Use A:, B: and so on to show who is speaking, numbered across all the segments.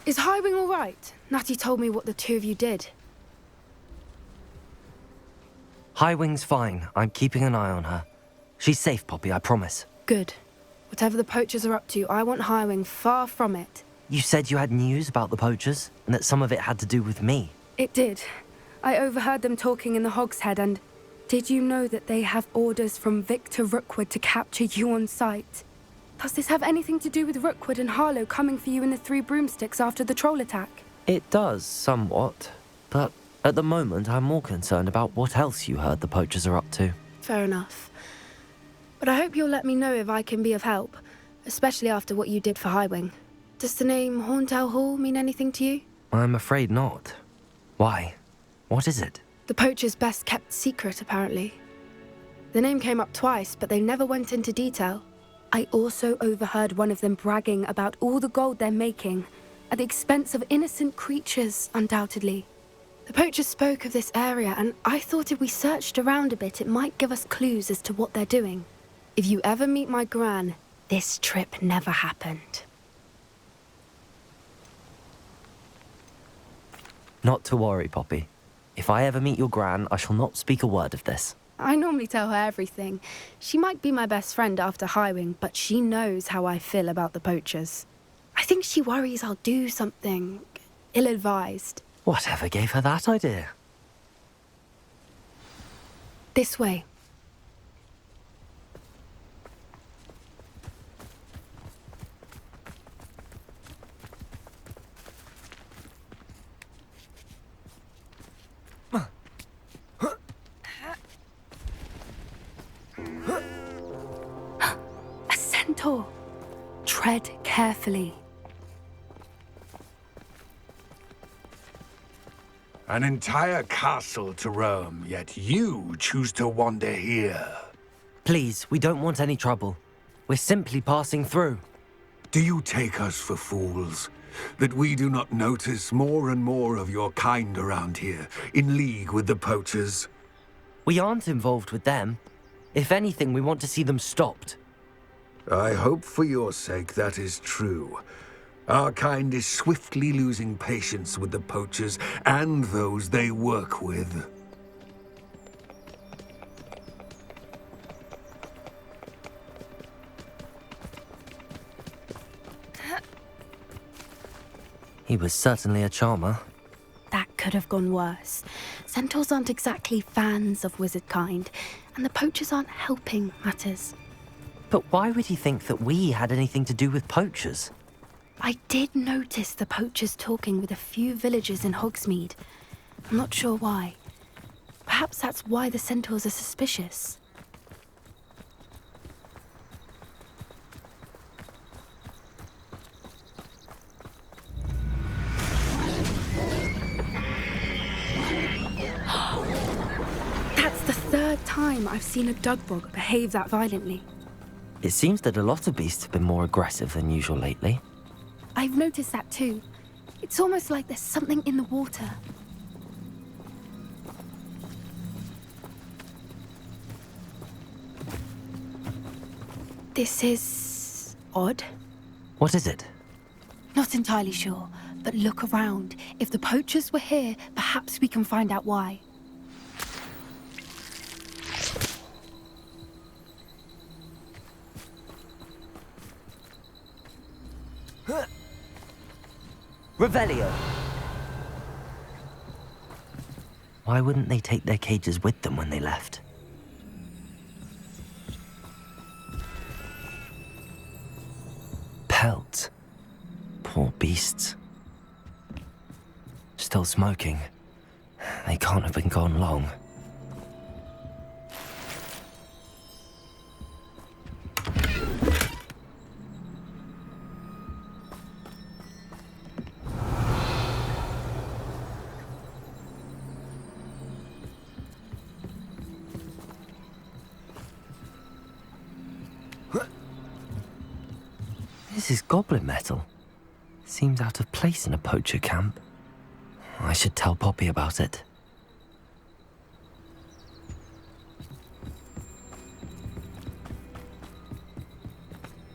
A: Is Highwing all right? Natty told me what the two of you did.
B: Highwing's fine. I'm keeping an eye on her. She's safe, Poppy, I promise.
A: Good. Whatever the poachers are up to, I want Highwing far from it.
B: You said you had news about the poachers, and that some of it had to do with me.
A: It did. I overheard them talking in the Hogshead, and did you know that they have orders from Victor Rookwood to capture you on sight? Does this have anything to do with Rookwood and Harlow coming for you in the Three Broomsticks after the troll attack?
B: It does, somewhat. But at the moment, I'm more concerned about what else you heard the poachers are up to.
A: Fair enough. But I hope you'll let me know if I can be of help, especially after what you did for Highwing. Does the name Horntail Hall mean anything to you?
B: I'm afraid not. Why? What is it?
A: The poacher's best-kept secret, apparently. The name came up twice, but they never went into detail. I also overheard one of them bragging about all the gold they're making, at the expense of innocent creatures, undoubtedly. The poachers spoke of this area, and I thought if we searched around a bit, it might give us clues as to what they're doing. If you ever meet my gran, this trip never happened.
B: Not to worry, Poppy. If I ever meet your gran, I shall not speak a word of this.
A: I normally tell her everything. She might be my best friend after Highwing, but she knows how I feel about the poachers. I think she worries I'll do something ill-advised.
B: Whatever gave her that idea?
A: This way. A centaur. Tread carefully.
C: An entire castle to roam, yet you choose to wander here.
B: Please, we don't want any trouble. We're simply passing through.
C: Do you take us for fools? That we do not notice more and more of your kind around here, in league with the poachers?
B: We aren't involved with them. If anything, we want to see them stopped.
C: I hope for your sake that is true. Our kind is swiftly losing patience with the poachers and those they work with.
B: He was certainly a charmer.
A: That could have gone worse. Centaurs aren't exactly fans of wizard kind, and the poachers aren't helping matters.
B: But why would he think that we had anything to do with poachers?
A: I did notice the poachers talking with a few villagers in Hogsmeade. I'm not sure why. Perhaps that's why the centaurs are suspicious. That's the third time I've seen a dugbog behave that violently.
B: It seems that a lot of beasts have been more aggressive than usual lately.
A: I've noticed that too. It's almost like there's something in the water. This is odd.
B: What is it?
A: Not entirely sure, but look around. If the poachers were here, perhaps we can find out why.
B: Revelio! Why wouldn't they take their cages with them when they left? Pelts. Poor beasts. Still smoking. They can't have been gone long. This is goblin metal. Seems out of place in a poacher camp. I should tell Poppy about it.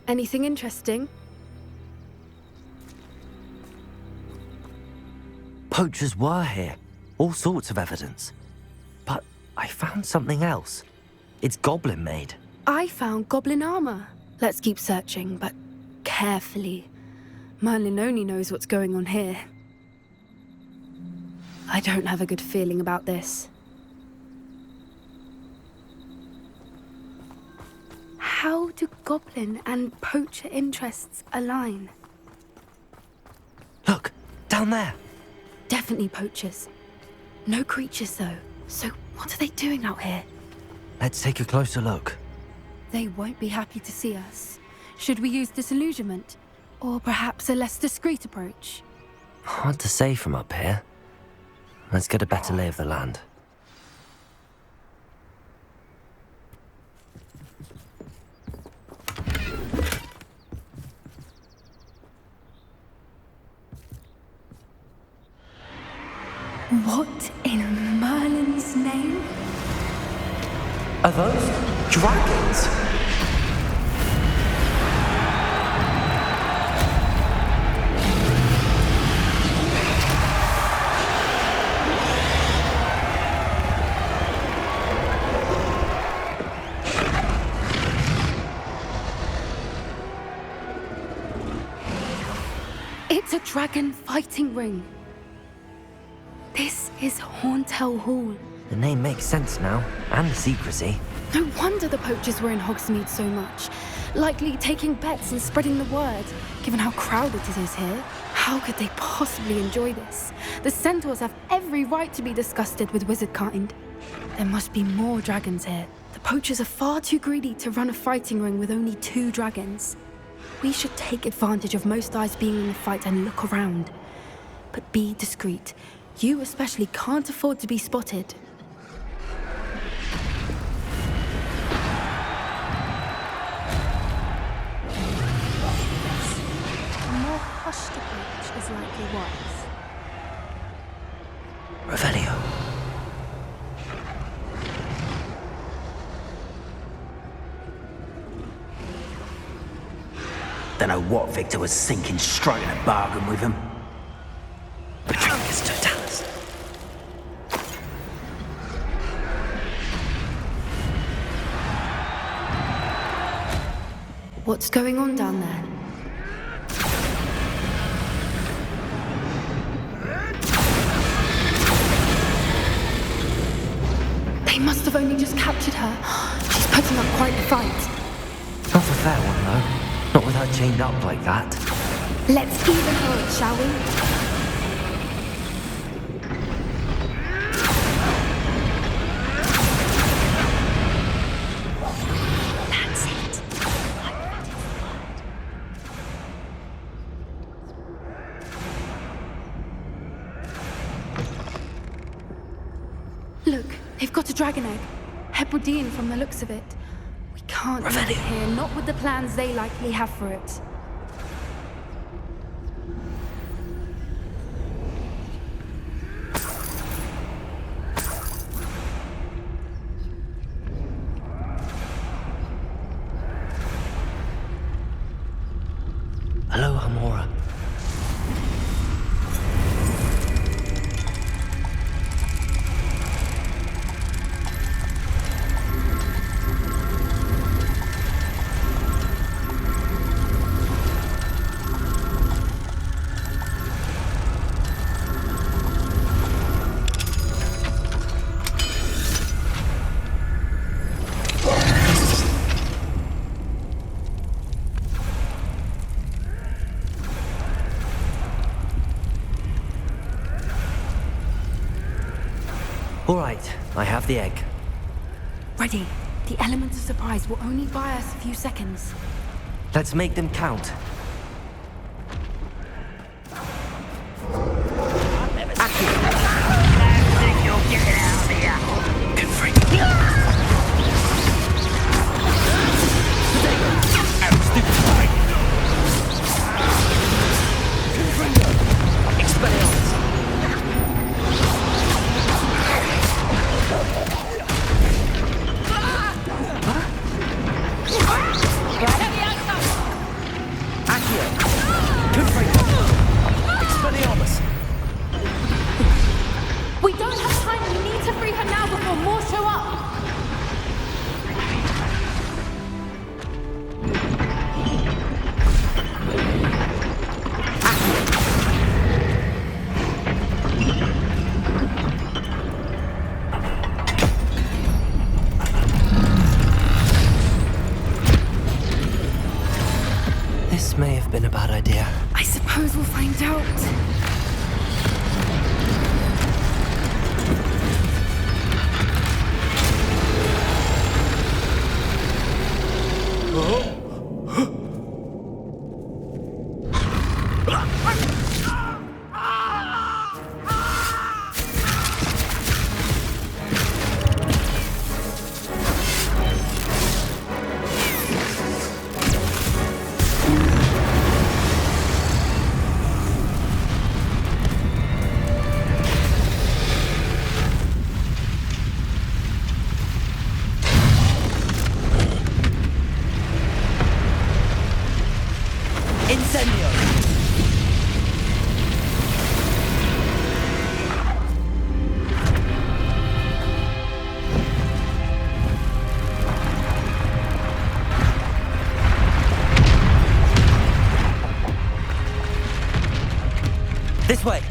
A: Anything interesting?
B: poachers were here. All sorts of evidence. But I found something else. It's goblin made.
A: I found goblin armor. Let's keep searching, but carefully. Merlin only knows what's going on here. I don't have a good feeling about this. How do goblin and poacher interests align?
B: Look, down there.
A: Definitely poachers. No creatures, though. So what are they doing out here?
B: Let's take a closer look.
A: They won't be happy to see us. Should we use disillusionment? Or perhaps a less discreet approach?
B: Hard to say from up here. Let's get a better lay of the land.
A: What in Merlin's name?
B: Are those dragons?
A: It's a dragon fighting ring. This is Hauntel Hall.
B: The name makes sense now, and the secrecy.
A: No wonder the poachers were in Hogsmeade so much. Likely taking bets and spreading the word, given how crowded it is here. How could they possibly enjoy this? The centaurs have every right to be disgusted with wizard kind. There must be more dragons here. The poachers are far too greedy to run a fighting ring with only 2 dragons. We should take advantage of most eyes being in the fight and look around. But be discreet. You especially can't afford to be spotted. A more hushed approach is likely wise.
B: Revelio.
D: Don't know what Victor was thinking, striking a bargain with him.
B: Patronus Totalis.
A: What's going on down there? They must have only just captured her. She's putting up quite the fight.
B: Not a fair one, though. Not with her chained up like that.
A: Let's even her it, shall we? That's it. Look, they've got a dragon egg. Hebridean from the looks of it. We can't leave it here, not with the plans they likely have for it.
B: Hello, Hamora. All right, I have the egg.
A: Ready. The element of surprise will only buy us a few seconds.
B: Let's make them count.
A: We don't have time. We need to free her now before more show up.
B: This may have been a bad idea.
A: I suppose we'll find out.
B: This way!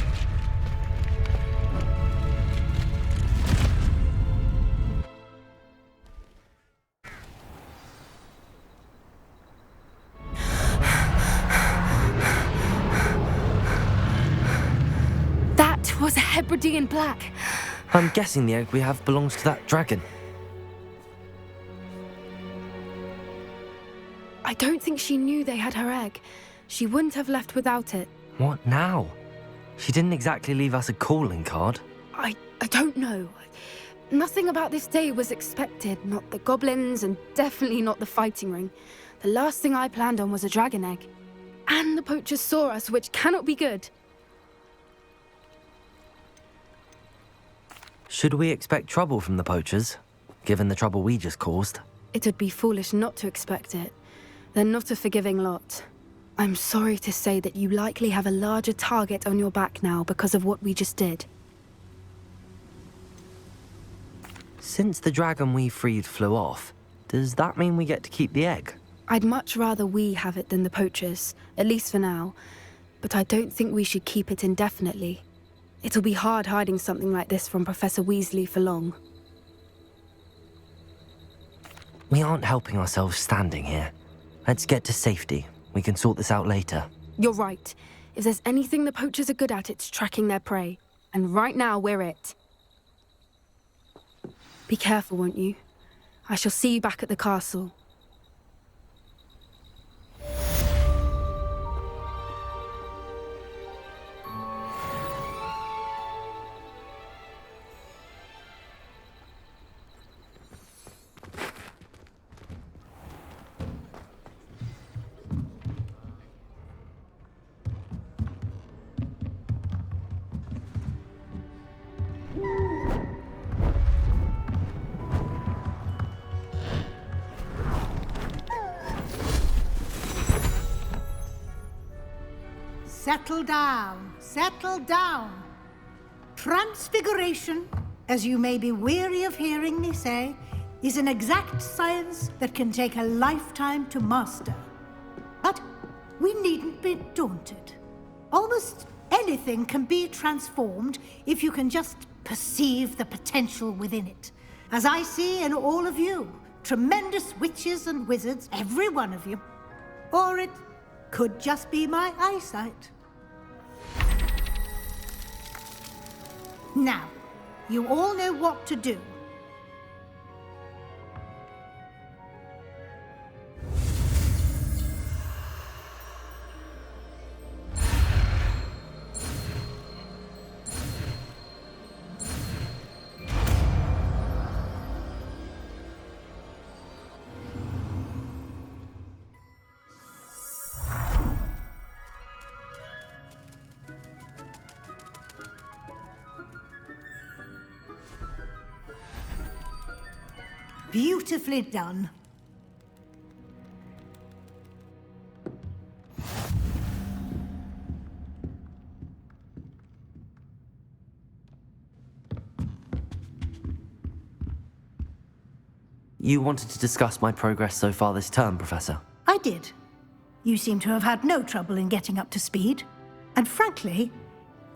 A: That was a Hebridean black.
B: I'm guessing the egg we have belongs to that dragon.
A: I don't think she knew they had her egg. She wouldn't have left without it.
B: What now? She didn't exactly leave us a calling card.
A: I don't know. Nothing about this day was expected. Not the goblins, and definitely not the fighting ring. The last thing I planned on was a dragon egg. And the poachers saw us, which cannot be good.
B: Should we expect trouble from the poachers, given the trouble we just caused?
A: It would be foolish not to expect it. They're not a forgiving lot. I'm sorry to say that you likely have a larger target on your back now because of what we just did.
B: Since the dragon we freed flew off, does that mean we get to keep the egg?
A: I'd much rather we have it than the poachers, at least for now. But I don't think we should keep it indefinitely. It'll be hard hiding something like this from Professor Weasley for long.
B: We aren't helping ourselves standing here. Let's get to safety. We can sort this out later.
A: You're right. If there's anything the poachers are good at, it's tracking their prey. And right now, we're it. Be careful, won't you? I shall see you back at the castle.
E: Settle down, settle down. Transfiguration, as you may be weary of hearing me say, is an exact science that can take a lifetime to master. But we needn't be daunted. Almost anything can be transformed if you can just perceive the potential within it. As I see in all of you, tremendous witches and wizards, every one of you. Or it could just be my eyesight. Now, you all know what to do. Beautifully done.
B: You wanted to discuss my progress so far this term, Professor?
E: I did. You seem to have had no trouble in getting up to speed, and frankly,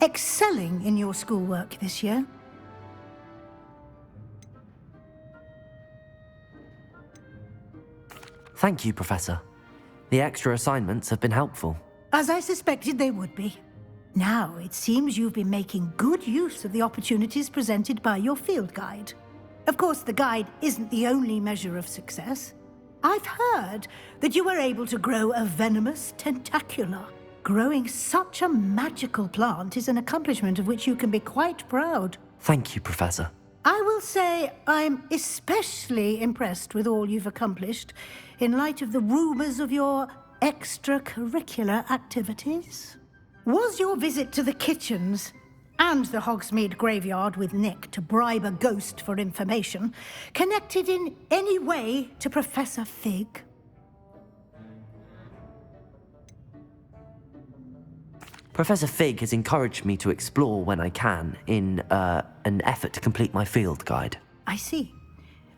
E: excelling in your schoolwork this year.
B: Thank you, Professor. The extra assignments have been helpful.
E: As I suspected they would be. Now, it seems you've been making good use of the opportunities presented by your field guide. Of course, the guide isn't the only measure of success. I've heard that you were able to grow a venomous tentacula. Growing such a magical plant is an accomplishment of which you can be quite proud.
B: Thank you, Professor.
E: I will say I'm especially impressed with all you've accomplished in light of the rumors of your extracurricular activities. Was your visit to the kitchens and the Hogsmeade graveyard with Nick to bribe a ghost for information connected in any way to Professor Fig?
B: Professor Fig has encouraged me to explore when I can in an effort to complete my field guide.
E: I see.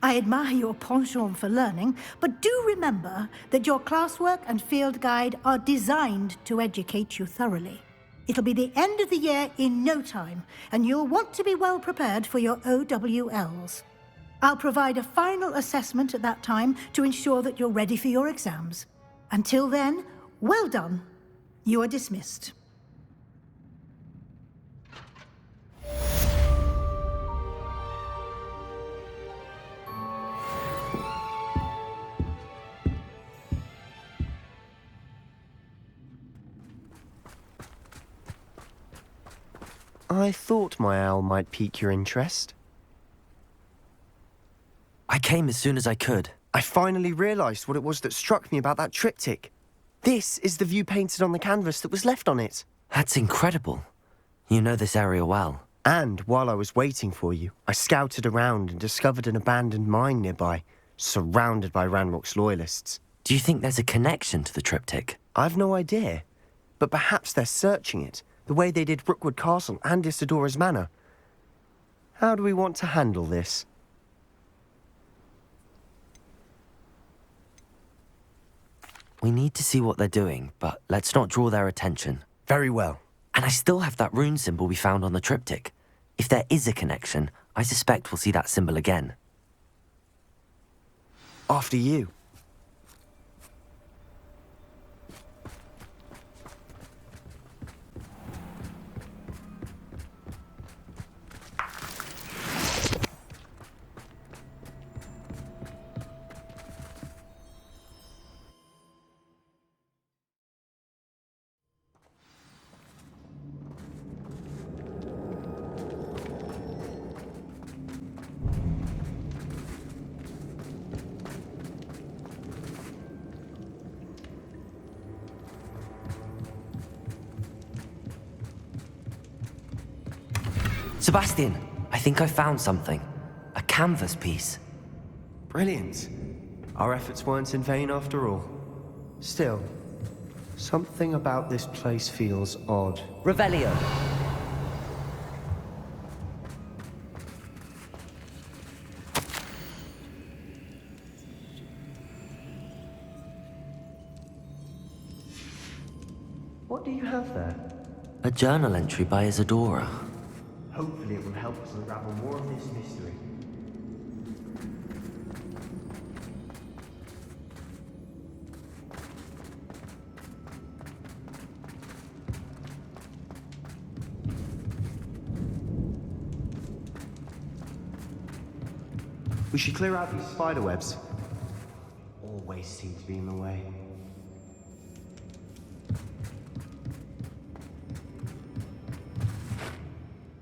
E: I admire your penchant for learning, but do remember that your classwork and field guide are designed to educate you thoroughly. It'll be the end of the year in no time, and you'll want to be well prepared for your OWLs. I'll provide a final assessment at that time to ensure that you're ready for your exams. Until then, well done. You are dismissed.
F: I thought my owl might pique your interest.
B: I came as soon as I could.
F: I finally realised what it was that struck me about that triptych. This is the view painted on the canvas that was left on it.
B: That's incredible. You know this area well.
F: And while I was waiting for you, I scouted around and discovered an abandoned mine nearby, surrounded by Ranrok's loyalists.
B: Do you think there's a connection to the triptych?
F: I've no idea, but perhaps they're searching it, the way they did Rookwood Castle and Isidora's Manor. How do we want to handle this?
B: We need to see what they're doing, but let's not draw their attention.
F: Very well.
B: And I still have that rune symbol we found on the triptych. If there is a connection, I suspect we'll see that symbol again.
F: After you.
B: Sebastian, I think I found something. A canvas piece.
F: Brilliant. Our efforts weren't in vain after all. Still, something about this place feels odd.
B: Revelio.
F: What do you have there?
B: A journal entry by Isadora.
F: Hopefully it will help us unravel more of this mystery. We should clear out these spider webs. Always seem to be in the way.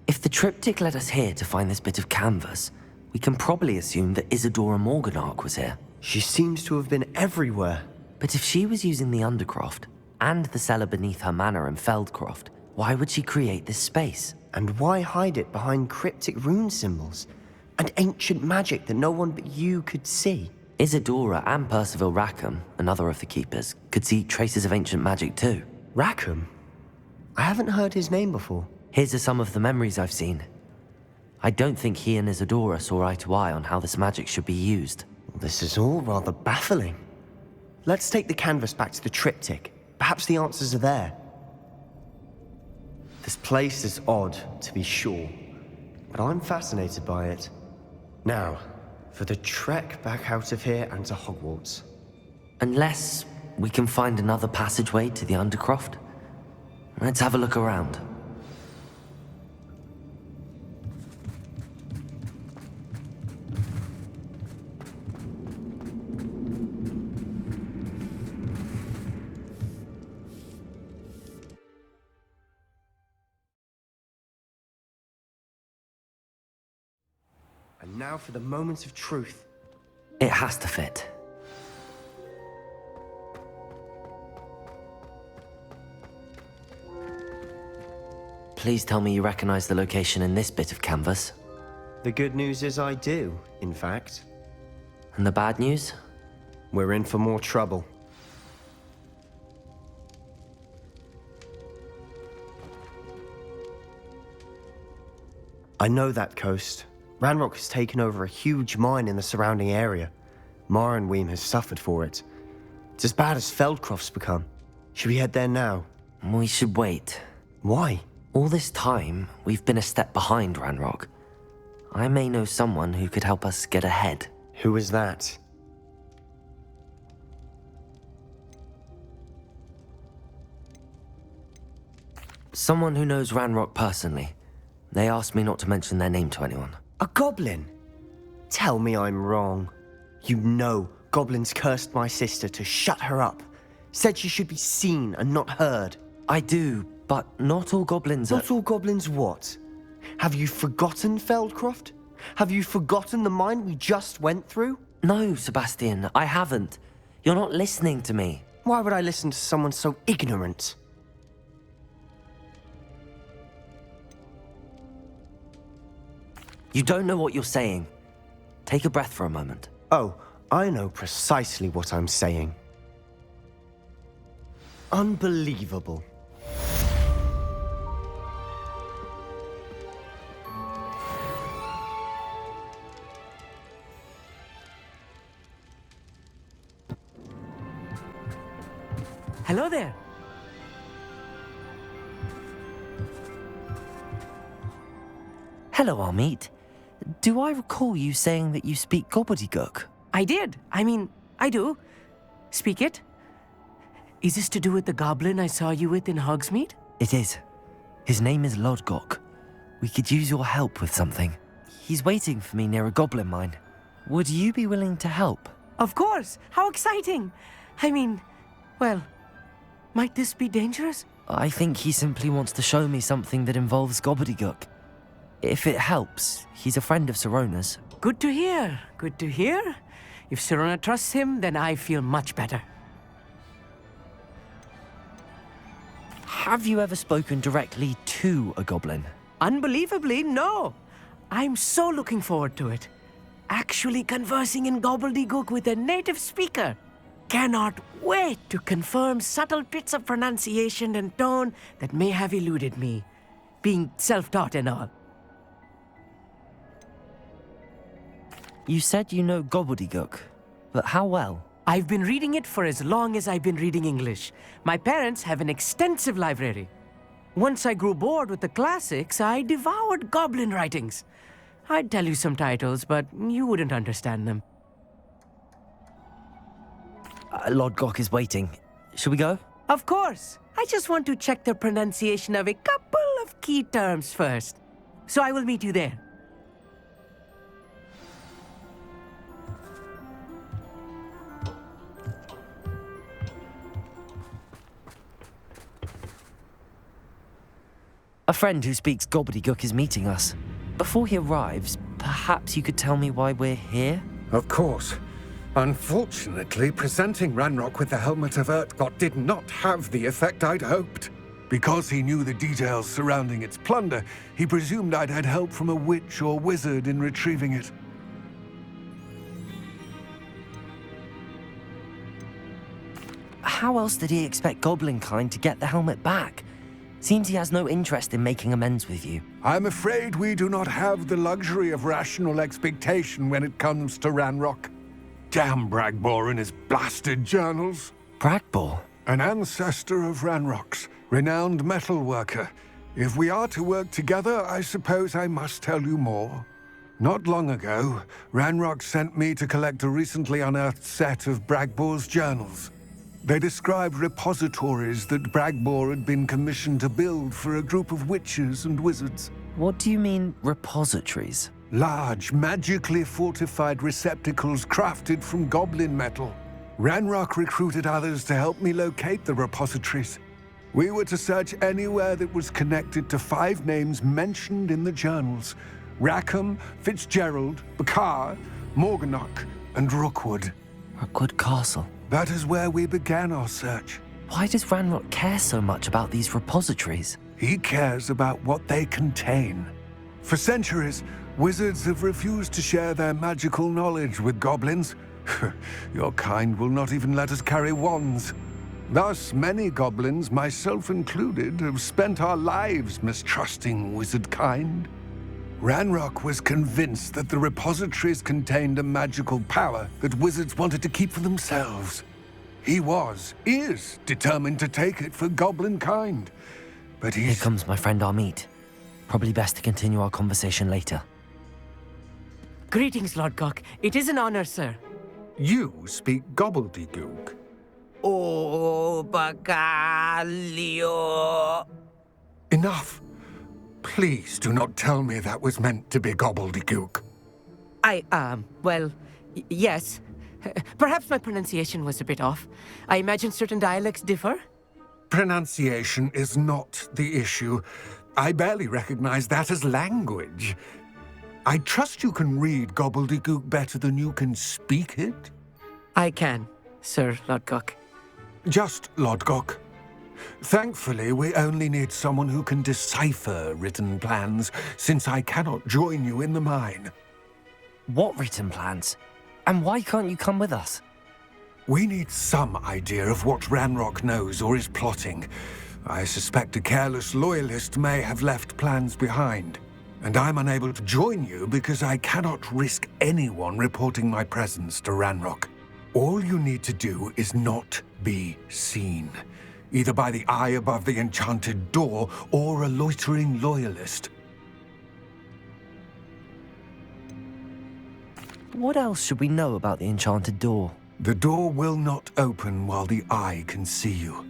B: If the triptych led us here to find this bit of canvas, we can probably assume that Isadora Morganark was here.
F: She seems to have been everywhere.
B: But if she was using the Undercroft, and the cellar beneath her manor in Feldcroft, why would she create this space?
F: And why hide it behind cryptic rune symbols? And ancient magic that no one but you could see?
B: Isadora and Percival Rackham, another of the Keepers, could see traces of ancient magic too.
F: Rackham? I haven't heard his name before.
B: His are some of the memories I've seen. I don't think he and Isadora saw eye to eye on how this magic should be used.
F: This is all rather baffling. Let's take the canvas back to the triptych. Perhaps the answers are there. This place is odd, to be sure, but I'm fascinated by it. Now, for the trek back out of here and to Hogwarts.
B: Unless we can find another passageway to the Undercroft. Let's have a look around.
F: And now for the moment of truth.
B: It has to fit. Please tell me you recognize the location in this bit of canvas.
F: The good news is I do, in fact.
B: And the bad news?
F: We're in for more trouble. I know that coast. Ranrok has taken over a huge mine in the surrounding area. Marrenweem has suffered for it. It's as bad as Feldcroft's become. Should we head there now?
B: We should wait.
F: Why?
B: All this time, we've been a step behind Ranrok. I may know someone who could help us get ahead.
F: Who is that?
B: Someone who knows Ranrok personally. They asked me not to mention their name to anyone.
F: A goblin? Tell me I'm wrong. You know goblins cursed my sister to shut her up. Said she should be seen and not heard.
B: I do, but not all goblins are...
F: Not all goblins what? Have you forgotten Feldcroft? Have you forgotten the mine we just went through?
B: No, Sebastian, I haven't. You're not listening to me.
F: Why would I listen to someone so ignorant?
B: You don't know what you're saying. Take a breath for a moment.
F: Oh, I know precisely what I'm saying. Unbelievable.
G: Hello there.
B: Hello, Amit. Do I recall you saying that you speak gobbledygook?
G: I did. I do. Speak it. Is this to do with the goblin I saw you with in Hogsmeade?
B: It is. His name is Lodgok. We could use your help with something. He's waiting for me near a goblin mine. Would you be willing to help?
G: Of course. How exciting. Well, might this be dangerous?
B: I think he simply wants to show me something that involves gobbledygook. If it helps, he's a friend of Sirona's.
G: Good to hear. Good to hear. If Sirona trusts him, then I feel much better.
B: Have you ever spoken directly to a goblin?
G: Unbelievably, no. I'm so looking forward to it. Actually conversing in gobbledygook with a native speaker. Cannot wait to confirm subtle bits of pronunciation and tone that may have eluded me, being self-taught and all.
B: You said you know gobbledygook, but how well?
G: I've been reading it for as long as I've been reading English. My parents have an extensive library. Once I grew bored with the classics, I devoured goblin writings. I'd tell you some titles, but you wouldn't understand them.
B: Lodgok is waiting. Should we go?
G: Of course. I just want to check the pronunciation of a couple of key terms first. So I will meet you there.
B: A friend who speaks gobbledygook is meeting us. Before he arrives, perhaps you could tell me why we're here?
C: Of course. Unfortunately, presenting Ranrok with the Helmet of Urtkot did not have the effect I'd hoped. Because he knew the details surrounding its plunder, he presumed I'd had help from a witch or wizard in retrieving it.
B: How else did he expect Goblinkind to get the helmet back? Seems he has no interest in making amends with you.
C: I'm afraid we do not have the luxury of rational expectation when it comes to Ranrok. Damn Bragbor and his blasted journals.
B: Bragbor?
C: An ancestor of Ranrok's, renowned metal worker. If we are to work together, I suppose I must tell you more. Not long ago, Ranrok sent me to collect a recently unearthed set of Bragbor's journals. They described repositories that Bragbor had been commissioned to build for a group of witches and wizards.
B: What do you mean, repositories?
C: Large, magically fortified receptacles crafted from goblin metal. Ranrok recruited others to help me locate the repositories. We were to search anywhere that was connected to 5 names mentioned in the journals: Rackham, Fitzgerald, Bakar, Morganach, and Rookwood.
B: Rookwood Castle.
C: That is where we began our search.
B: Why does Ranrok care so much about these repositories?
C: He cares about what they contain. For centuries, wizards have refused to share their magical knowledge with goblins. Your kind will not even let us carry wands. Thus, many goblins, myself included, have spent our lives mistrusting wizard kind. Ranrok was convinced that the repositories contained a magical power that wizards wanted to keep for themselves. He is determined to take it for goblin kind. But
B: Here comes my friend Amit. Probably best to continue our conversation later.
G: Greetings, Lord Gok. It is an honor, sir.
C: You speak gobbledygook.
G: Oh, Bacalio.
C: Enough. Please do not tell me that was meant to be gobbledygook.
G: Yes. Perhaps my pronunciation was a bit off. I imagine certain dialects differ.
C: Pronunciation is not the issue. I barely recognize that as language. I trust you can read gobbledygook better than you can speak it?
G: I can, Sir Lodgok.
C: Just Lodgok. Thankfully, we only need someone who can decipher written plans, since I cannot join you in the mine.
B: What written plans? And why can't you come with us?
C: We need some idea of what Ranrok knows or is plotting. I suspect a careless loyalist may have left plans behind. And I'm unable to join you because I cannot risk anyone reporting my presence to Ranrok. All you need to do is not be seen, either by the eye above the enchanted door or a loitering loyalist.
B: What else should we know about the enchanted door?
C: The door will not open while the eye can see you.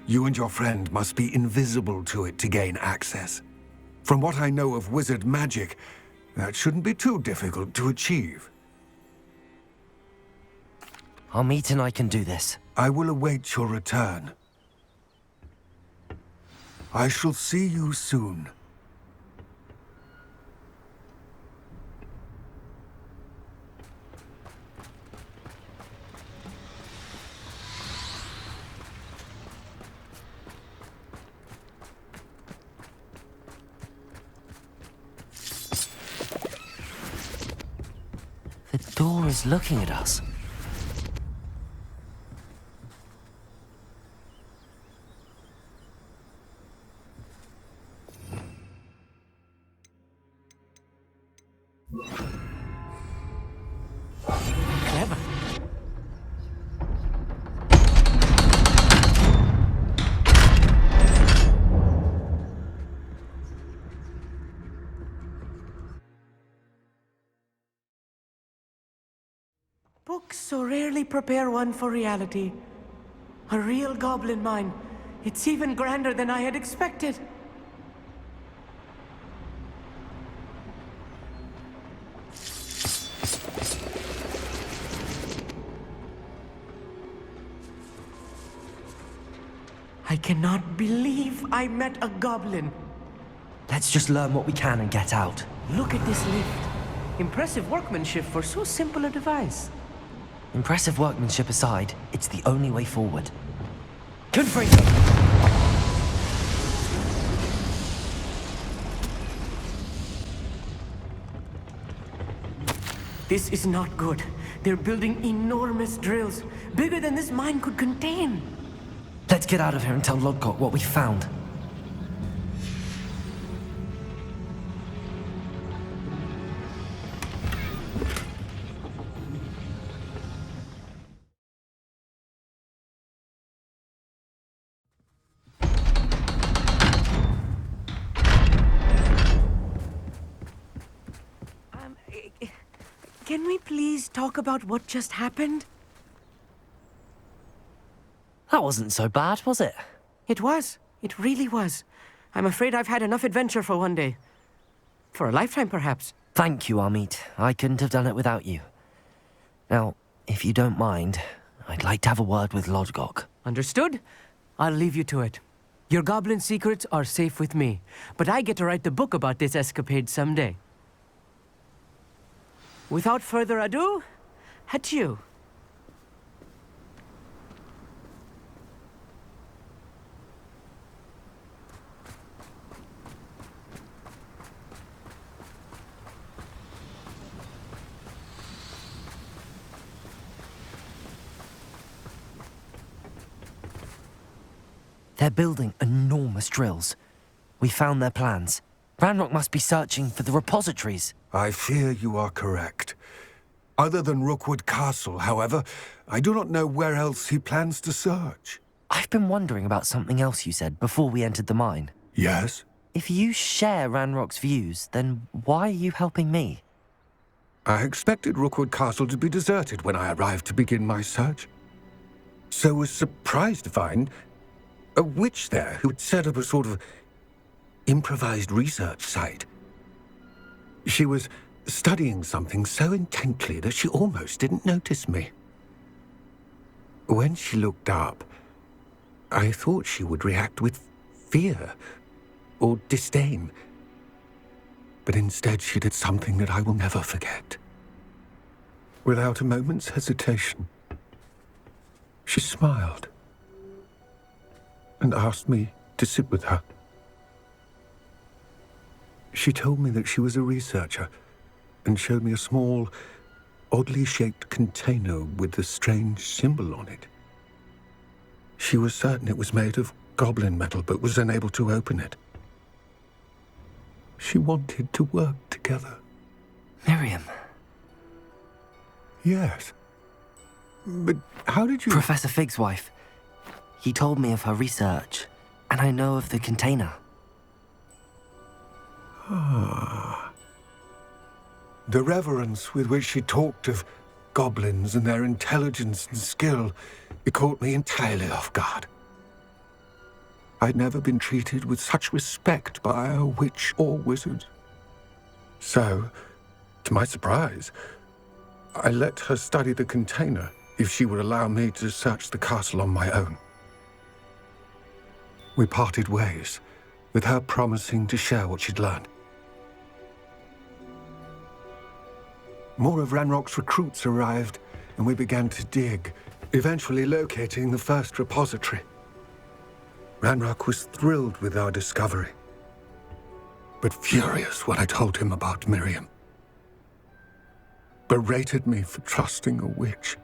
C: You and your friend must be invisible to it to gain access. From what I know of wizard magic, that shouldn't be too difficult to achieve.
B: Amit and I can do this.
C: I will await your return. I shall see you soon.
B: The door is looking at us.
G: Clever. Books so rarely prepare one for reality. A real goblin mine. It's even grander than I had expected. I cannot believe I met a goblin.
B: Let's just learn what we can and get out.
G: Look at this lift. Impressive workmanship for so simple a device.
B: Impressive workmanship aside, it's the only way forward. Confront!
G: This is not good. They're building enormous drills, bigger than this mine could contain.
B: Let's get out of here and tell Lodgok what we found.
G: Can we please talk about what just happened?
B: That wasn't so bad, was it?
G: It was. It really was. I'm afraid I've had enough adventure for one day. For a lifetime, perhaps.
B: Thank you, Amit. I couldn't have done it without you. Now, if you don't mind, I'd like to have a word with Lodgok.
G: Understood? I'll leave you to it. Your goblin secrets are safe with me, but I get to write the book about this escapade someday. Without further ado, adieu.
B: They're building enormous drills. We found their plans. Ranrok must be searching for the repositories.
C: I fear you are correct. Other than Rookwood Castle, however, I do not know where else he plans to search.
B: I've been wondering about something else you said before we entered the mine.
C: Yes?
B: If you share Ranrock's views, then why are you helping me?
C: I expected Rookwood Castle to be deserted when I arrived to begin my search. So was surprised to find a witch there who had set up a sort of improvised research site. She was studying something so intently that she almost didn't notice me. When she looked up, I thought she would react with fear or disdain. But instead she did something that I will never forget. Without a moment's hesitation, she smiled and asked me to sit with her. She told me that she was a researcher and showed me a small, oddly shaped container with a strange symbol on it. She was certain it was made of goblin metal, but was unable to open it. She wanted to work together.
B: Miriam.
C: Yes. But how did you...
B: Professor Fig's wife. He told me of her research, and I know of the container.
C: Ah. The reverence with which she talked of goblins and their intelligence and skill, it caught me entirely off guard. I'd never been treated with such respect by a witch or wizard. So, to my surprise, I let her study the container if she would allow me to search the castle on my own. We parted ways, with her promising to share what she'd learned. More of Ranrock's recruits arrived, and we began to dig, eventually locating the first repository. Ranrock was thrilled with our discovery, but furious when I told him about Miriam. Berated me for trusting a witch,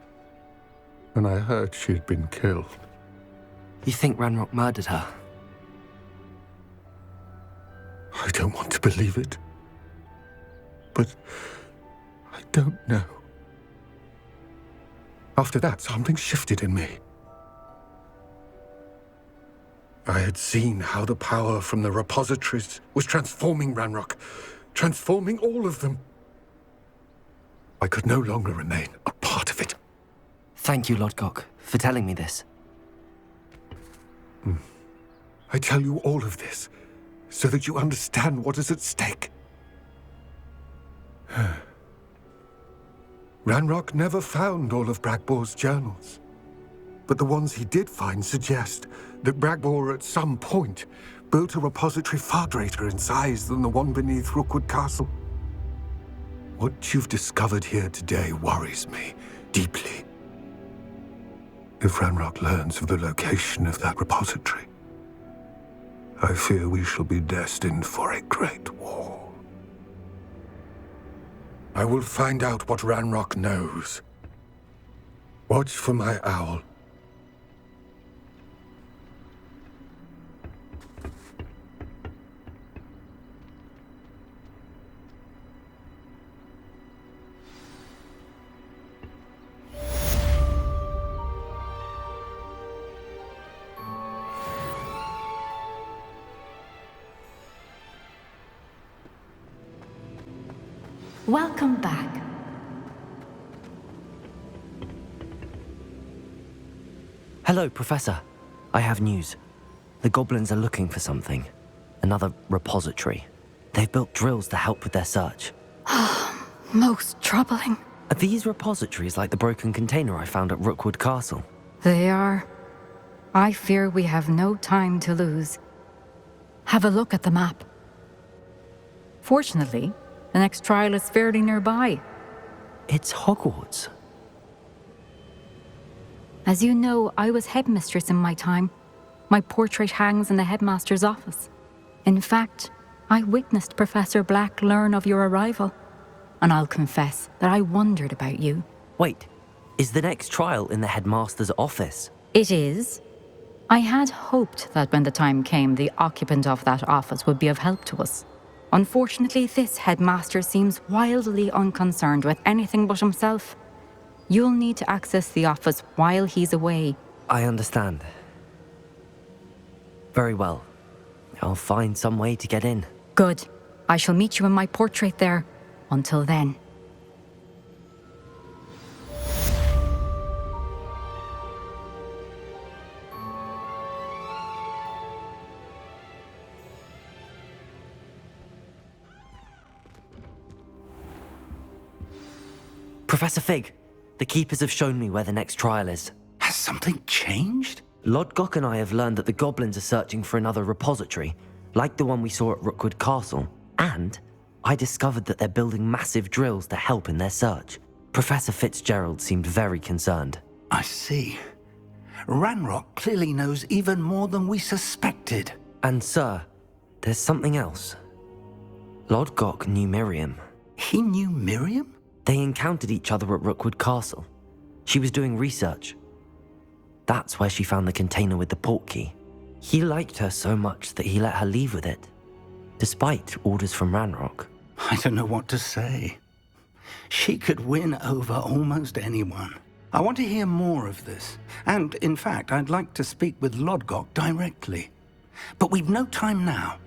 C: and I heard she had been killed.
B: You think Ranrock murdered her?
C: I don't want to believe it, but I don't know. After that, something shifted in me. I had seen how the power from the repositories was transforming Ranrock, transforming all of them. I could no longer remain a part of it.
B: Thank you, Lodgok, for telling me this.
C: I tell you all of this so that you understand what is at stake. Ranrock never found all of Bragbor's journals, but the ones he did find suggest that Bragbor at some point built a repository far greater in size than the one beneath Rookwood Castle. What you've discovered here today worries me deeply. If Ranrock learns of the location of that repository, I fear we shall be destined for a great war. I will find out what Ranrock knows. Watch for my owl.
H: Welcome back.
B: Hello, Professor. I have news. The goblins are looking for something. Another repository. They've built drills to help with their search.
H: Most troubling.
B: Are these repositories like the broken container I found at Rookwood Castle?
H: They are. I fear we have no time to lose. Have a look at the map. Fortunately, the next trial is fairly nearby.
B: It's Hogwarts.
H: As you know, I was headmistress in my time. My portrait hangs in the headmaster's office. In fact, I witnessed Professor Black learn of your arrival. And I'll confess that I wondered about you.
B: Wait, is the next trial in the headmaster's office?
H: It is. I had hoped that when the time came, the occupant of that office would be of help to us. Unfortunately, this headmaster seems wildly unconcerned with anything but himself. You'll need to access the office while he's away.
B: I understand. Very well. I'll find some way to get in.
H: Good. I shall meet you in my portrait there. Until then.
B: Professor Fig, the Keepers have shown me where the next trial is.
D: Has something changed?
B: Lodgok and I have learned that the goblins are searching for another repository, like the one we saw at Rookwood Castle. And I discovered that they're building massive drills to help in their search. Professor Fitzgerald seemed very concerned.
D: I see. Ranrok clearly knows even more than we suspected.
B: And sir, there's something else. Lodgok knew Miriam.
D: He knew Miriam?
B: They encountered each other at Rookwood Castle. She was doing research. That's where she found the container with the portkey. He liked her so much that he let her leave with it, despite orders from Ranrok.
D: I don't know what to say. She could win over almost anyone. I want to hear more of this. And, in fact, I'd like to speak with Lodgok directly. But we've no time now.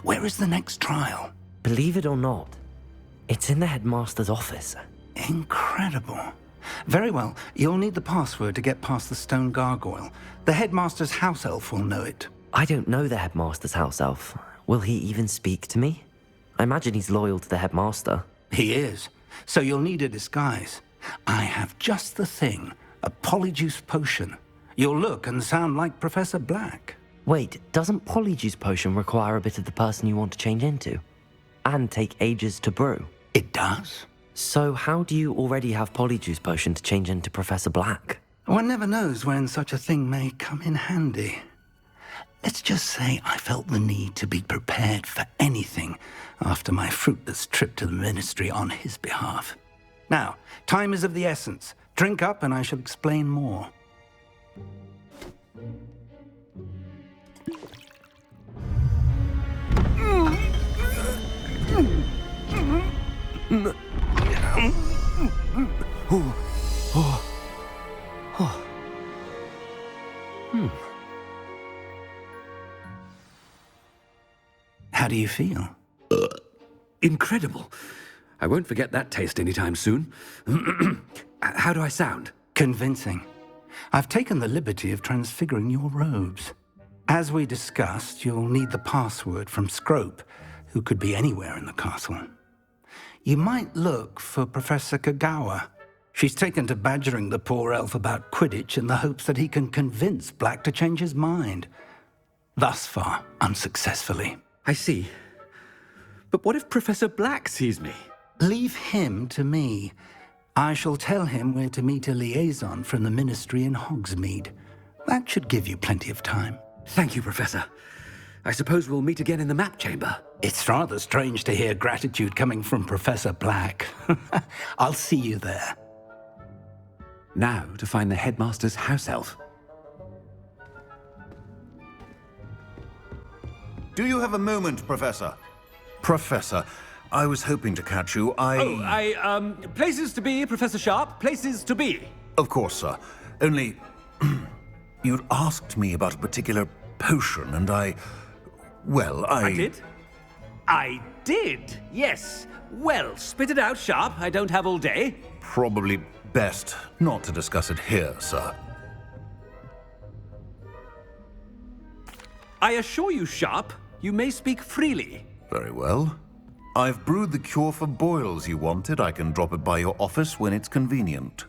D: Where is the next trial?
B: Believe it or not, it's in the headmaster's office.
D: Incredible. Very well. You'll need the password to get past the stone gargoyle. The headmaster's house elf will know it.
B: I don't know the headmaster's house elf. Will he even speak to me? I imagine he's loyal to the headmaster.
D: He is. So you'll need a disguise. I have just the thing. A polyjuice potion. You'll look and sound like Professor Black.
B: Wait, doesn't Polyjuice Potion require a bit of the person you want to change into? And take ages to brew?
D: It does.
B: So how do you already have Polyjuice Potion to change into Professor Black?
D: One never knows when such a thing may come in handy. Let's just say I felt the need to be prepared for anything after my fruitless trip to the ministry on his behalf. Now, time is of the essence. Drink up and I shall explain more. How do you feel?
I: Incredible. I won't forget that taste anytime soon. How do I sound?
D: Convincing. I've taken the liberty of transfiguring your robes. As we discussed, you'll need the password from Scrope, who could be anywhere in the castle. You might look for Professor Kagawa. She's taken to badgering the poor elf about Quidditch in the hopes that he can convince Black to change his mind. Thus far, unsuccessfully.
I: I see. But what if Professor Black sees me?
D: Leave him to me. I shall tell him where to meet a liaison from the ministry in Hogsmeade. That should give you plenty of time.
I: Thank you, Professor. I suppose we'll meet again in the map chamber.
D: It's rather strange to hear gratitude coming from Professor Black. I'll see you there.
I: Now to find the headmaster's house elf.
J: Do you have a moment, Professor? Professor, I was hoping to catch you.
I: Places to be, Professor Sharp. Places to be.
J: Of course, sir. Only, you'd asked me about a particular potion, and I
I: did? I did, yes. Well, spit it out, Sharp. I don't have all day.
J: Probably best not to discuss it here, sir.
I: I assure you, Sharp, you may speak freely.
J: Very well. I've brewed the cure for boils you wanted. I can drop it by your office when it's convenient.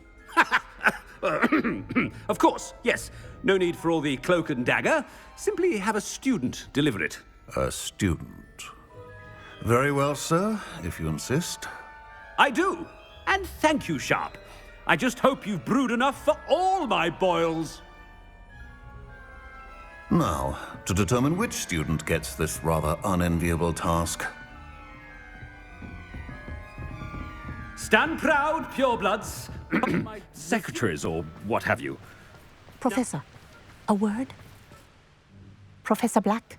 I: Of course, yes. No need for all the cloak and dagger. Simply have a student deliver it.
J: A student. Very well, sir, if you insist.
I: I do. And thank you, Sharp. I just hope you've brewed enough for all my boils.
J: Now, to determine which student gets this rather unenviable task.
I: Stand proud, purebloods. My secretaries or what have you.
K: Professor, a word? Professor Black,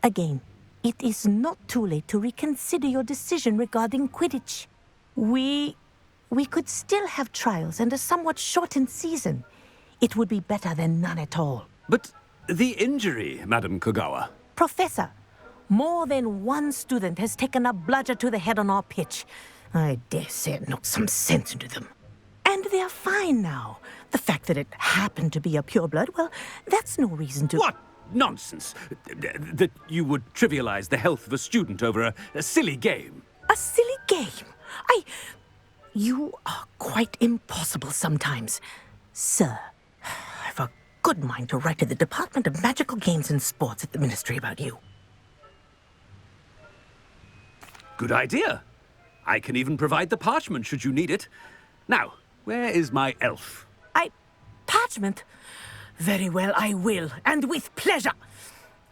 K: again, it is not too late to reconsider your decision regarding Quidditch. We could still have trials and a somewhat shortened season. It would be better than none at all.
I: But the injury, Madam Kogawa.
K: Professor, more than one student has taken a bludger to the head on our pitch. I dare say it knocked some sense into them. And they're fine now. The fact that it happened to be a pureblood, well, that's no reason to...
I: What nonsense! That you would trivialize the health of a student over a silly game.
K: A silly game? You are quite impossible sometimes. Sir, I've a good mind to write to the Department of Magical Games and Sports at the Ministry about you.
I: Good idea. I can even provide the parchment should you need it. Now, where is my elf?
K: Parchment? Very well, I will, and with pleasure.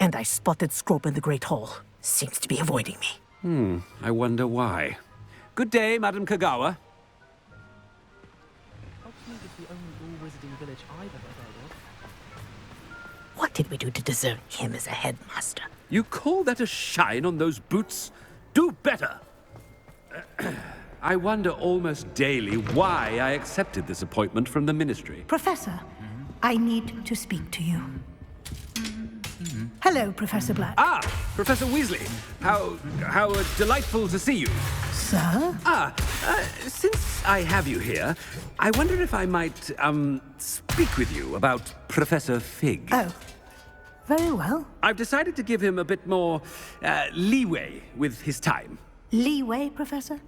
K: And I spotted Scrope in the Great Hall. Seems to be avoiding me.
I: I wonder why. Good day, Madam Kogawa.
K: What did we do to deserve him as a headmaster?
I: You call that a shine on those boots? Do better! I wonder almost daily why I accepted this appointment from the Ministry.
E: Professor, I need to speak to you. Hello, Professor Black.
I: Ah, Professor Weasley. How delightful to see you.
E: Sir?
I: Since I have you here, I wonder if I might, speak with you about Professor Fig.
E: Oh, very well.
I: I've decided to give him a bit more, leeway with his time.
E: Leeway, Professor?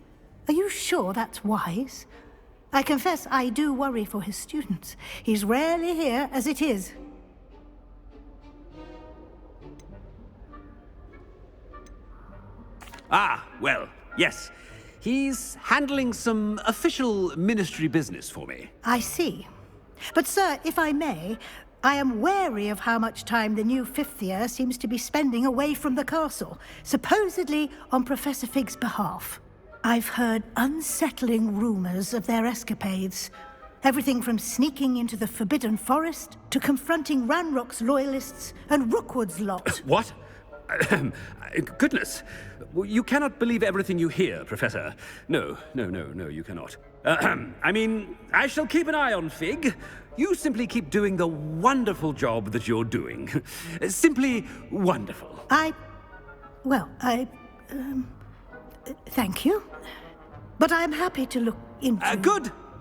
E: Are you sure that's wise? I confess I do worry for his students. He's rarely here as it is.
I: Ah, well, yes. He's handling some official ministry business for me.
E: I see. But, sir, if I may, I am wary of how much time the new fifth year seems to be spending away from the castle, supposedly on Professor Fig's behalf. I've heard unsettling rumors of their escapades. Everything from sneaking into the Forbidden Forest to confronting Ranrok's loyalists and Rookwood's lot.
I: What? Goodness. You cannot believe everything you hear, Professor. No, you cannot. I mean, I shall keep an eye on Fig. You simply keep doing the wonderful job that you're doing. Simply wonderful.
E: Thank you. But I'm happy to look into...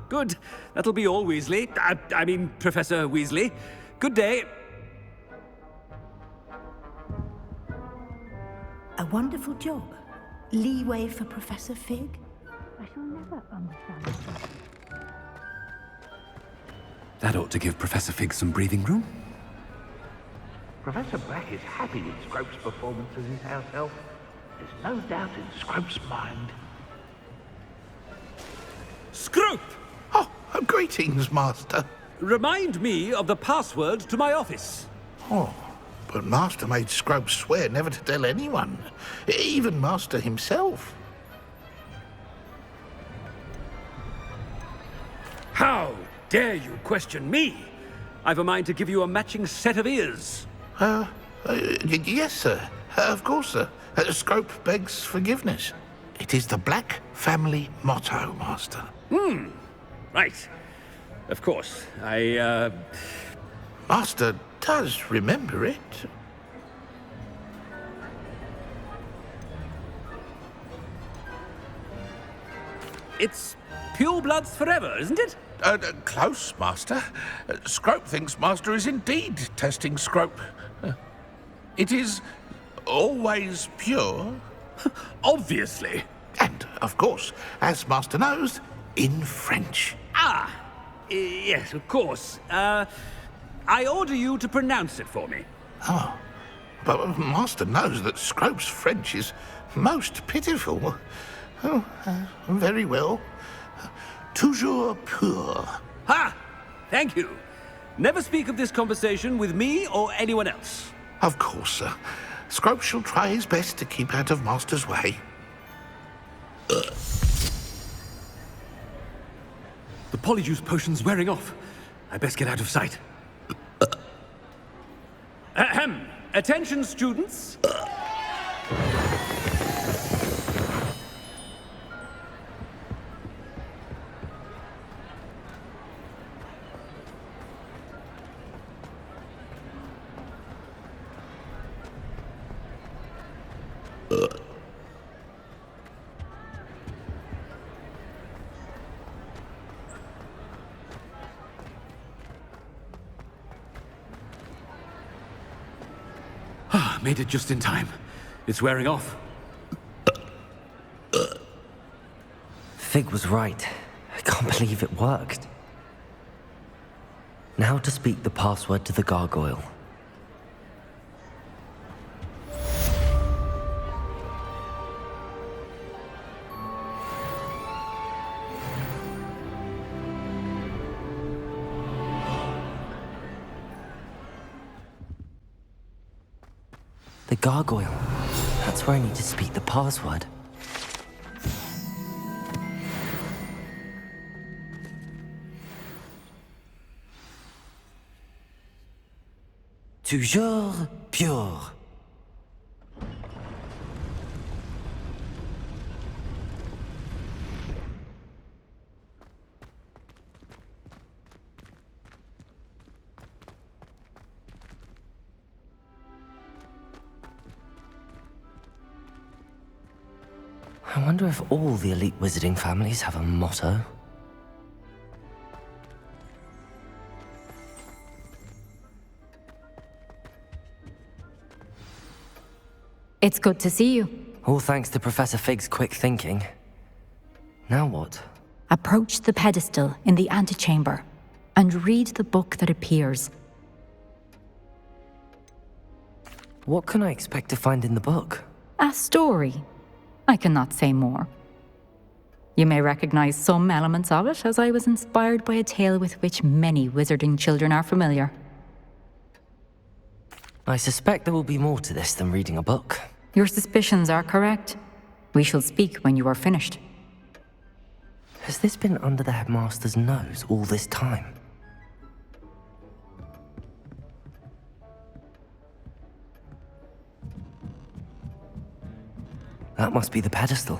I: Good. That'll be all, Weasley. I mean, Professor Weasley. Good day.
E: A wonderful job. Leeway for Professor Fig? I shall never understand.
I: That ought to give Professor Fig some breathing room.
L: Professor Black is happy with Scrope's performance as his house elf. There's no doubt in Scrope's mind.
I: Scrope!
L: Oh, greetings, Master.
I: Remind me of the password to my office.
L: Oh, but Master made Scrope swear never to tell anyone, even Master himself.
I: How dare you question me? I've a mind to give you a matching set of ears.
L: Yes, sir. Of course, sir. Scrope begs forgiveness. It is the Black family motto, Master.
I: Right. Of course.
L: Master does remember it.
I: It's purebloods forever, isn't it?
L: Close, Master. Scrope thinks Master is indeed testing Scrope. It is always pure.
I: Obviously.
L: And, of course, as Master knows, in French.
I: Yes, of course. I order you to pronounce it for me.
L: Oh, but Master knows that Scrope's French is most pitiful. Oh, very well. Toujours pur.
I: Ha! Thank you. Never speak of this conversation with me or anyone else.
L: Of course, sir. Scrope shall try his best to keep out of Master's way.
I: The polyjuice potion's wearing off. I best get out of sight. Ahem. Attention, students. Made it just in time. It's wearing off.
B: Fig was right. I can't believe it worked. Now to speak the password to the gargoyle. The gargoyle. That's where I need to speak the password. Toujours pure. I wonder if all the elite wizarding families have a motto.
H: It's good to see you.
B: All thanks to Professor Fig's quick thinking. Now what?
H: Approach the pedestal in the antechamber and read the book that appears.
B: What can I expect to find in the book?
H: A story. I cannot say more. You may recognize some elements of it, as I was inspired by a tale with which many wizarding children are familiar.
B: I suspect there will be more to this than reading a book.
H: Your suspicions are correct. We shall speak when you are finished.
B: Has this been under the headmaster's nose all this time? That must be the pedestal.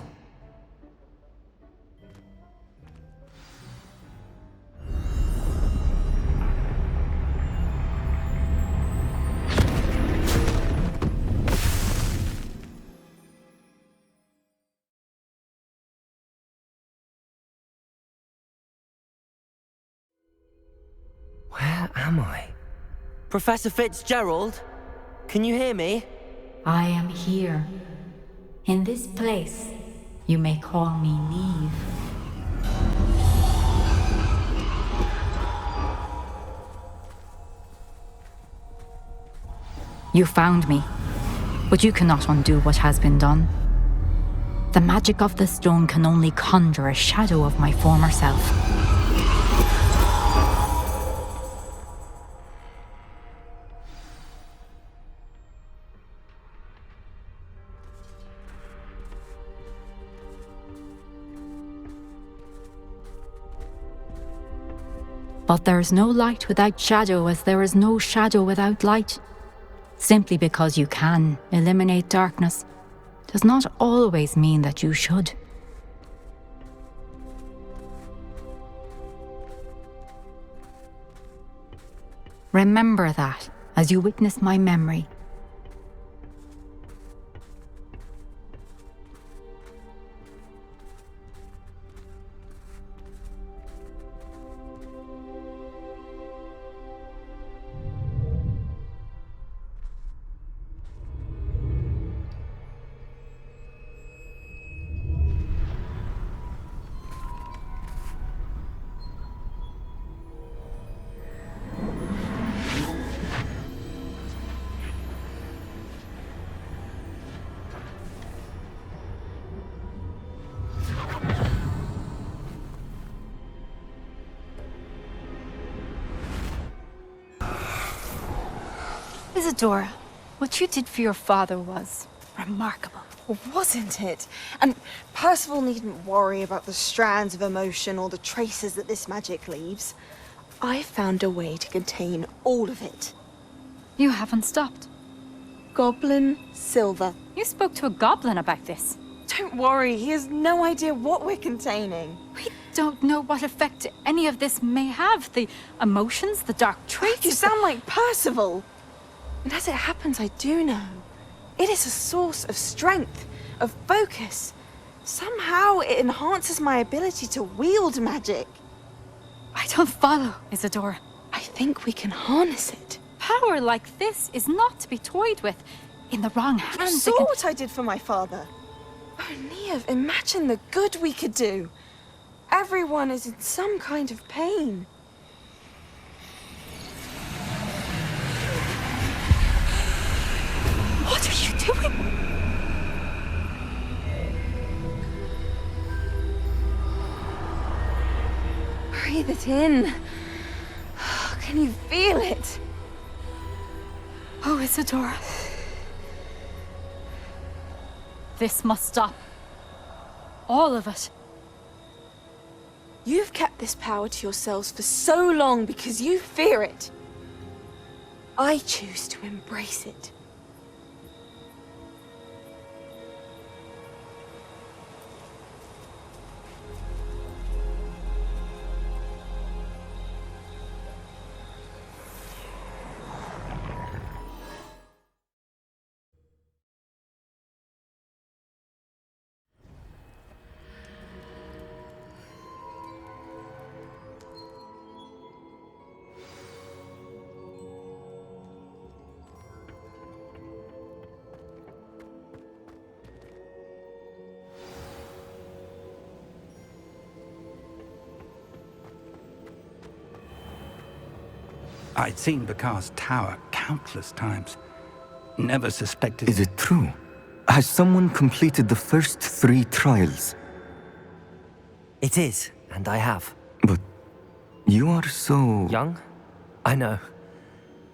B: Where am I? Professor Fitzgerald? Can you hear me?
H: I am here. In this place, you may call me Neve. You found me, but you cannot undo what has been done. The magic of the stone can only conjure a shadow of my former self. But there is no light without shadow, as there is no shadow without light. Simply because you can eliminate darkness does not always mean that you should. Remember that as you witness my memory. Isadora, what you did for your father was remarkable.
M: Wasn't it? And Percival needn't worry about the strands of emotion or the traces that this magic leaves. I found a way to contain all of it.
H: You haven't stopped.
M: Goblin silver.
H: You spoke to a goblin about this.
M: Don't worry, he has no idea what we're containing.
H: We don't know what effect any of this may have. The emotions, the dark traits.
M: You sound like Percival. And as it happens, I do know. It is a source of strength, of focus. Somehow it enhances my ability to wield magic.
H: I don't follow, Isadora.
M: I think we can harness it.
H: Power like this is not to be toyed with. In the wrong hands,
M: You saw what I did for my father. Oh, Neve, imagine the good we could do. Everyone is in some kind of pain.
H: What are you doing?
M: Breathe it in. Can you feel it?
H: Oh, Isadora. This must stop. All of it.
M: You've kept this power to yourselves for so long because you fear it. I choose to embrace it.
D: I'd seen Bakar's tower countless times. Never suspected...
N: Is it true? Has someone completed the first 3 trials?
B: It is, and I have.
N: But you are so...
B: Young? I know.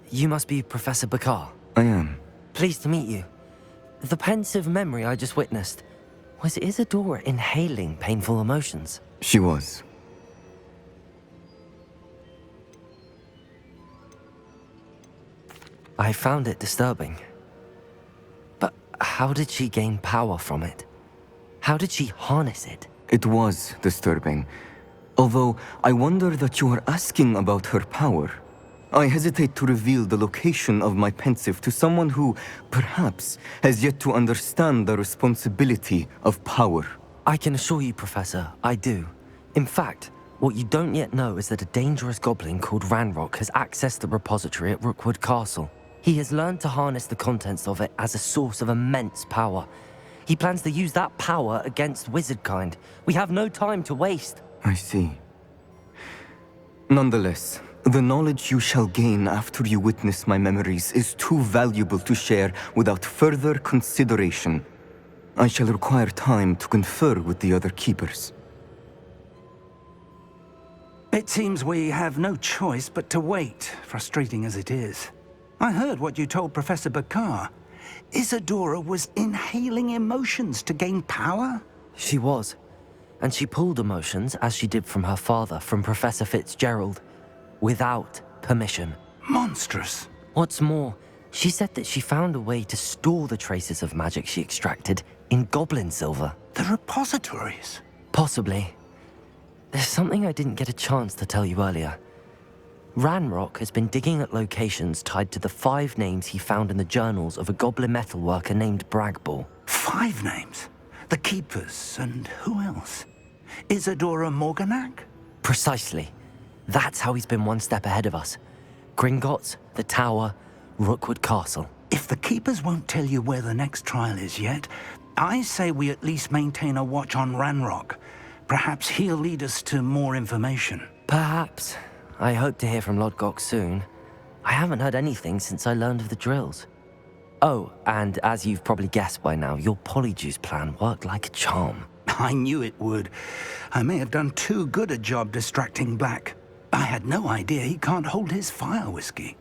B: You must be Professor Bakar.
N: I am.
B: Pleased to meet you. The pensive memory I just witnessed, was Isadora inhaling painful emotions?
N: She was.
B: I found it disturbing. But how did she gain power from it? How did she harness it?
N: It was disturbing. Although, I wonder that you are asking about her power. I hesitate to reveal the location of my pensive to someone who, perhaps, has yet to understand the responsibility of power.
B: I can assure you, Professor, I do. In fact, what you don't yet know is that a dangerous goblin called Ranrok has accessed the repository at Rookwood Castle. He has learned to harness the contents of it as a source of immense power. He plans to use that power against wizardkind. We have no time to waste.
N: I see. Nonetheless, the knowledge you shall gain after you witness my memories is too valuable to share without further consideration. I shall require time to confer with the other keepers.
D: It seems we have no choice but to wait, frustrating as it is. I heard what you told Professor Bakar. Isadora was inhaling emotions to gain power?
B: She was. And she pulled emotions, as she did from her father, from Professor Fitzgerald, without permission.
D: Monstrous.
B: What's more, she said that she found a way to store the traces of magic she extracted in goblin silver.
D: The repositories?
B: Possibly. There's something I didn't get a chance to tell you earlier. Ranrok has been digging at locations tied to the 5 names he found in the journals of a goblin metalworker named Bragball.
D: 5 names? The Keepers, and who else? Isadora Morganak?
B: Precisely. That's how he's been one step ahead of us. Gringotts, the Tower, Rookwood Castle.
D: If the Keepers won't tell you where the next trial is yet, I say we at least maintain a watch on Ranrok. Perhaps he'll lead us to more information.
B: Perhaps. I hope to hear from Lodgok soon. I haven't heard anything since I learned of the drills. Oh, and as you've probably guessed by now, your Polyjuice plan worked like a charm.
D: I knew it would. I may have done too good a job distracting Black. I had no idea he can't hold his fire whiskey.